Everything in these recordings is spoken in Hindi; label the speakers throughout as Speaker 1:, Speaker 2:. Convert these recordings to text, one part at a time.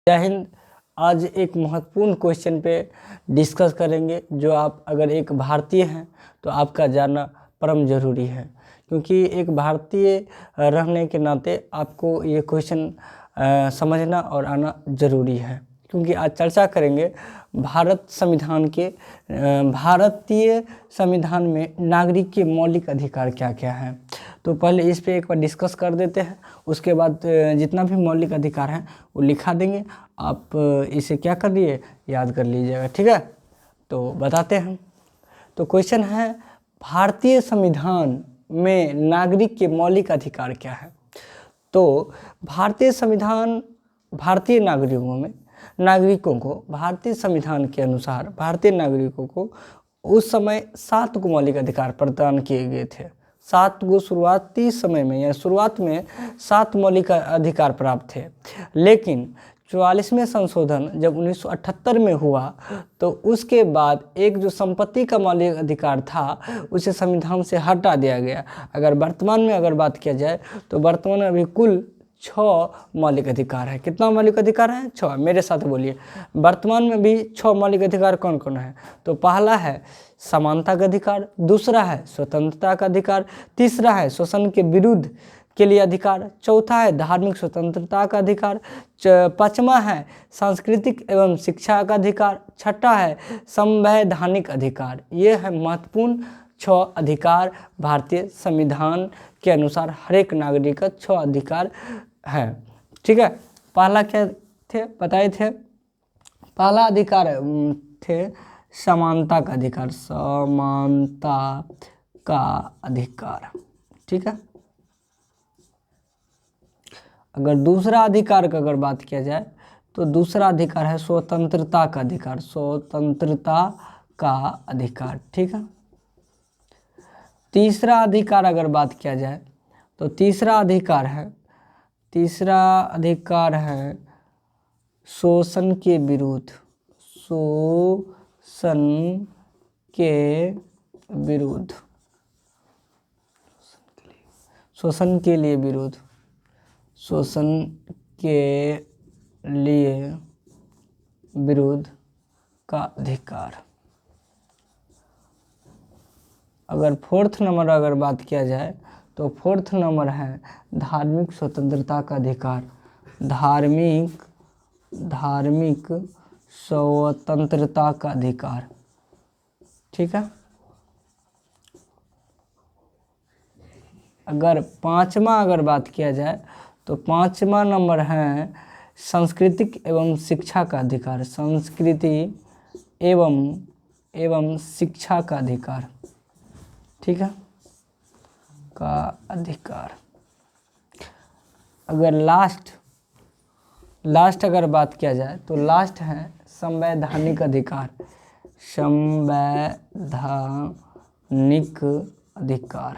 Speaker 1: जय हिंद। आज एक महत्वपूर्ण क्वेश्चन पे डिस्कस करेंगे जो आप अगर एक भारतीय हैं तो आपका जानना परम जरूरी है, क्योंकि एक भारतीय रहने के नाते आपको ये क्वेश्चन समझना और आना जरूरी है। क्योंकि आज चर्चा करेंगे भारत संविधान के भारतीय संविधान में नागरिक के मौलिक अधिकार क्या क्या हैं। तो पहले इस पे एक बार डिस्कस कर देते हैं, उसके बाद जितना भी मौलिक अधिकार हैं वो लिखा देंगे। आप इसे क्या कर लिए, याद कर लीजिएगा, ठीक है। तो बताते हैं। तो क्वेश्चन है, भारतीय संविधान में नागरिक के मौलिक अधिकार क्या है। तो भारतीय संविधान भारतीय नागरिकों को भारतीय संविधान के अनुसार भारतीय नागरिकों को उस समय 7 को मौलिक अधिकार प्रदान किए गए थे। 7 को शुरुआती समय में या शुरुआत में 7 मौलिक अधिकार प्राप्त थे, लेकिन 44वें संशोधन जब 1978 में हुआ तो उसके बाद एक जो संपत्ति का मौलिक अधिकार था उसे संविधान से हटा दिया गया। अगर वर्तमान में अगर बात किया जाए तो वर्तमान में अभी कुल 6 मौलिक अधिकार है। कितना मौलिक अधिकार है? 6। मेरे साथ बोलिए, वर्तमान में भी 6 मौलिक अधिकार कौन कौन है? तो पहला है समानता का अधिकार, दूसरा है स्वतंत्रता का अधिकार, तीसरा है शोषण के विरुद्ध के लिए अधिकार, चौथा है धार्मिक स्वतंत्रता का अधिकार, पांचवा है सांस्कृतिक एवं शिक्षा का अधिकार, छठा है संवैधानिक अधिकार। ये है महत्वपूर्ण 6 अधिकार। भारतीय संविधान के अनुसार हर एक नागरिक का 6 अधिकार है, ठीक है। पहला क्या थे बताए थे? पहला अधिकार थे समानता का अधिकार, समानता का अधिकार, ठीक है। अगर दूसरा अधिकार का अगर बात किया जाए तो दूसरा अधिकार है स्वतंत्रता का अधिकार, स्वतंत्रता का अधिकार, ठीक है। तीसरा अधिकार अगर बात किया जाए तो तीसरा अधिकार है शोषण के विरुद्ध, शोषण के विरुद्ध, शोषण के लिए विरोध, शोषण के लिए विरोध का अधिकार। अगर 4th नंबर अगर बात किया जाए तो 4th नंबर है धार्मिक स्वतंत्रता का अधिकार, धार्मिक स्वतंत्रता का अधिकार, ठीक है। अगर 5वां अगर बात किया जाए तो 5वां नंबर है सांस्कृतिक एवं शिक्षा का अधिकार, संस्कृति एवं शिक्षा का अधिकार, ठीक है, का अधिकार। अगर लास्ट अगर बात किया जाए तो लास्ट है संवैधानिक अधिकार, संवैधानिक अधिकार,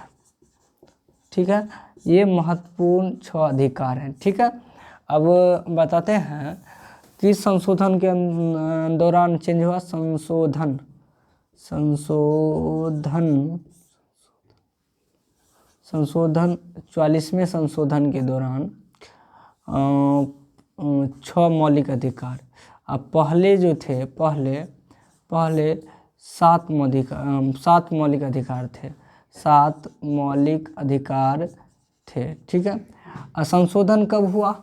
Speaker 1: ठीक है। ये महत्वपूर्ण 6 अधिकार हैं, ठीक है। अब बताते हैं कि संशोधन के दौरान चेंज हुआ, संशोधन 44वें संशोधन के दौरान 6 मौलिक अधिकार। अब पहले जो थे पहले 7 मौलिक अधिकार थे, 7 मौलिक अधिकार थे, ठीक है। संशोधन कब हुआ?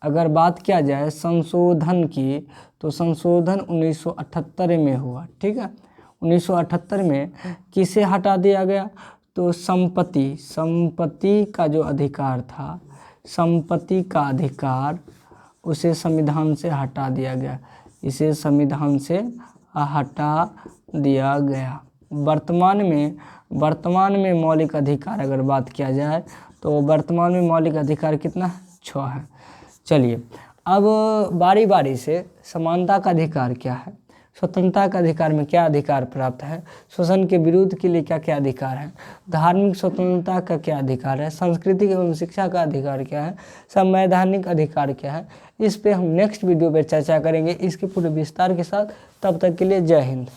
Speaker 1: अगर बात किया जाए संशोधन की तो संशोधन 1978 में हुआ, ठीक है। 1978 में किसे हटा दिया गया? तो संपत्ति का जो अधिकार था, संपत्ति का अधिकार, उसे संविधान से हटा दिया गया, इसे संविधान से हटा दिया गया। वर्तमान में मौलिक अधिकार अगर बात किया जाए तो वर्तमान में मौलिक अधिकार कितना है? 6 है। चलिए अब बारी बारी से समानता का अधिकार क्या है, स्वतंत्रता का अधिकार में क्या अधिकार प्राप्त है, शोषण के विरुद्ध के लिए क्या क्या अधिकार है, धार्मिक स्वतंत्रता का क्या अधिकार है, सांस्कृतिक एवं शिक्षा का अधिकार क्या है, संवैधानिक अधिकार क्या है, इस पे हम नेक्स्ट वीडियो पे चर्चा करेंगे इसके पूरे विस्तार के साथ। तब तक के लिए जय हिंद।